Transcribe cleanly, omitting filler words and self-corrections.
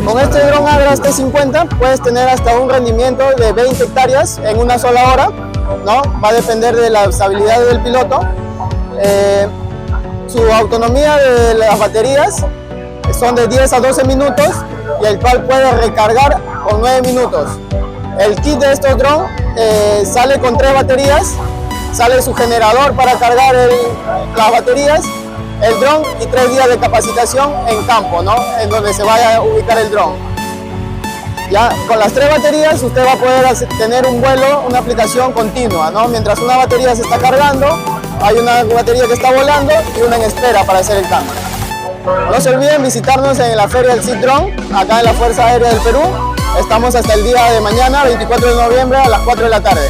Con este dron Agras T50 puedes tener hasta un rendimiento de 20 hectáreas en una sola hora, ¿no? Va a depender de las habilidades del piloto. Su autonomía de las baterías son de 10 a 12 minutos y el cual puede recargar con 9 minutos. El kit de estos drones sale con 3 baterías, sale su generador para cargar las baterías, el dron y 3 días de capacitación en campo, ¿no? En donde se vaya a ubicar el dron. Ya con las 3 baterías usted va a poder tener un vuelo, una aplicación continua, ¿no? Mientras una batería se está cargando, hay una batería que está volando y una en espera para hacer el cambio. No se olviden visitarnos en la Feria del SID Drone, acá en la Fuerza Aérea del Perú. Estamos hasta el día de mañana, 24 de noviembre, a las 4 de la tarde.